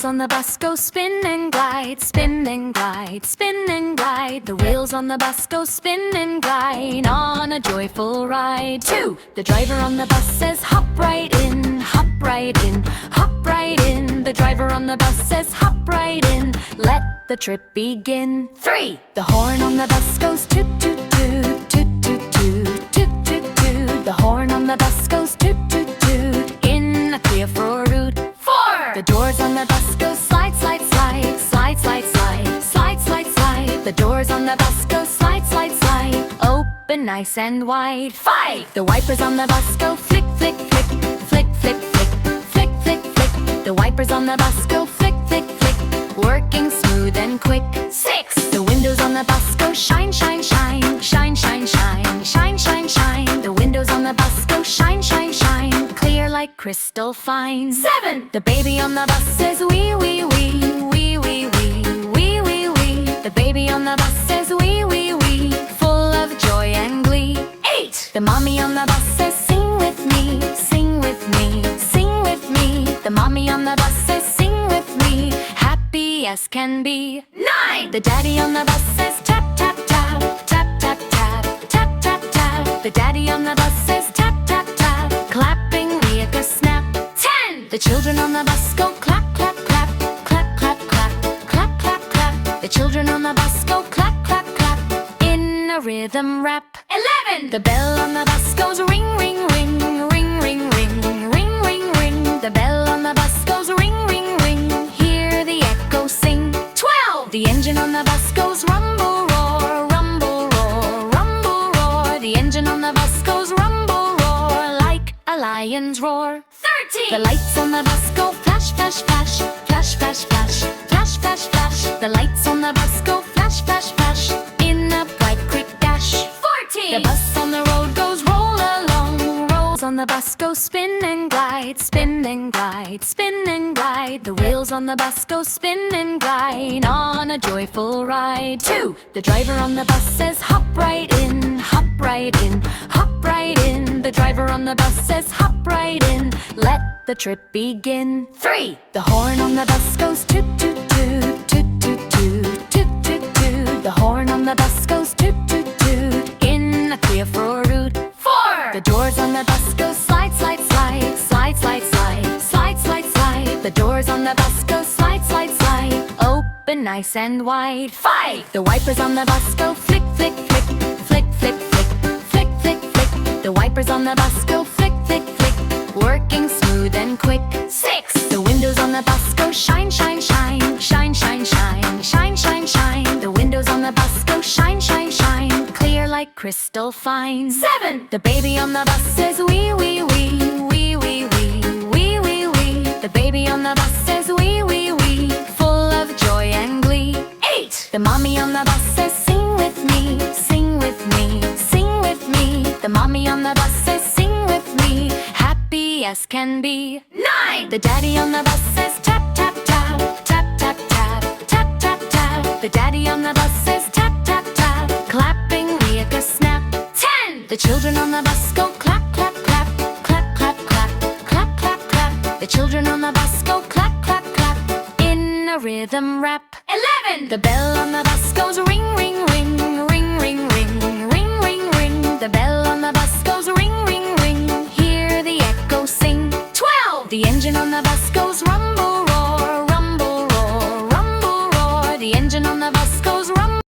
On the bus go spin and glide, spin and glide, spin and glide. The wheels on the bus go spin and glide on a joyful ride. 2. The driver on the bus says hop right in, hop right in, hop right in. The driver on the bus says hop right in, let the trip begin. 3. The horn on the bus goes toot toot toot, toot toot toot, toot toot toot. The horn on the bus goes toot toot toot in a clear for route. 4. The doors on the bus go slide, slide, slide, slide, slide, slide, slide, slide, slide. The doors on the bus go slide, slide, slide, open nice and wide. 5. The wipers on the bus go flick, flick, flick, flick, flick, flick, flick, flick, flick. The wipers on the bus go flick, flick, flick, working smooth and quick. 6. The windows on the bus go shine, shine, shine, shine, shine, shine, shine, shine, shine. The windows on the bus go shine, shine, shine, clear like crystal fine. 7. The baby on the bus says wee, wee, wee, wee, wee, wee, wee, wee, wee. The baby on the bus says wee, wee, wee, full of joy and glee. 8. The mommy on the bus says sing with me, sing with me, sing with me. The mommy on the bus says sing with me, happy as can be. 9. The daddy on the bus says tap, tap, tap, tap, tap, tap, tap, tap, tap. The daddy on the bus says tap, tap, tap, clapping like a snap. 10. The children on the bus go clap, clap, clap, clap, clap, clap, clap, clap, clap. The children on the bus go clap, clap, clap, in a rhythm rap. 11. The bell on the bus goes ring, ring, ring, ring, ring, ring, ring, ring, ring. The bell on the bus goes ring, ring, ring, hear the echo sing. 12. The engine on the bus goes rumble, roar, rumble, roar, rumble, roar. The engine on the bus goes rumble, roar, like a lion's roar. 13. The lights on the bus go flash, flash, flash, flash, flash, flash, flash, flash, flash. The lights on the bus go flash, flash, flash, in a bright quick dash. 14. The bus on the road goes roll along, rolls on the bus go spin and glide, spin and glide, spin and glide. The wheels on the bus go spin and glide on a joyful ride. 2. The driver on the bus says hop right in, hop right in, hop right in. The driver on the bus says hop right in, let the trip begin. 3. The horn on the bus goes toot toot toot, toot toot toot, toot toot toot. The horn on the bus goes toot toot toot in a clear for route. 4. The doors on the bus go slide, slide, slide, slide, slide, slide, slide, slide, slide. The doors on the bus go slide, slide, slide, open nice and wide. 5. The wipers on the bus go flick, flick, flick, flick, flick, flick, flick, flick, flick. The wipers on the bus go flick, flick, flick, working smooth and quick. 6. The windows on the bus go shine, shine, shine, shine, shine, shine, shine, shine, shine. The windows on the bus go shine, shine, shine, clear like crystal fine. 7. The baby on the bus says wee, wee, wee, wee, wee, wee, wee, wee, wee. The baby on the bus says wee, wee, wee, full of joy and glee. 8. The mommy on the bus says sing with me, sing with me, sing with me. The mommy on the bus says sing with me, happy as can be. 9. The daddy on the bus says tap, tap, tap, tap, tap, tap, tap, tap, tap. The daddy on the bus says tap, tap, tap, clapping like a snap. 10. The children on the bus go clap, clap, clap, clap, clap, clap, clap, clap, clap. The children on the bus go clap, clap, clap, in a rhythm rap. 11. The bell on the bus goes ring, ring, ring, ring, ring, ring, ring, ring, ring. The bell on the bus goes ring, ring, ring, hear the echo sing. 12. The engine on the bus goes rumble, roar, rumble, roar, rumble, roar. The engine on the bus goes rumble,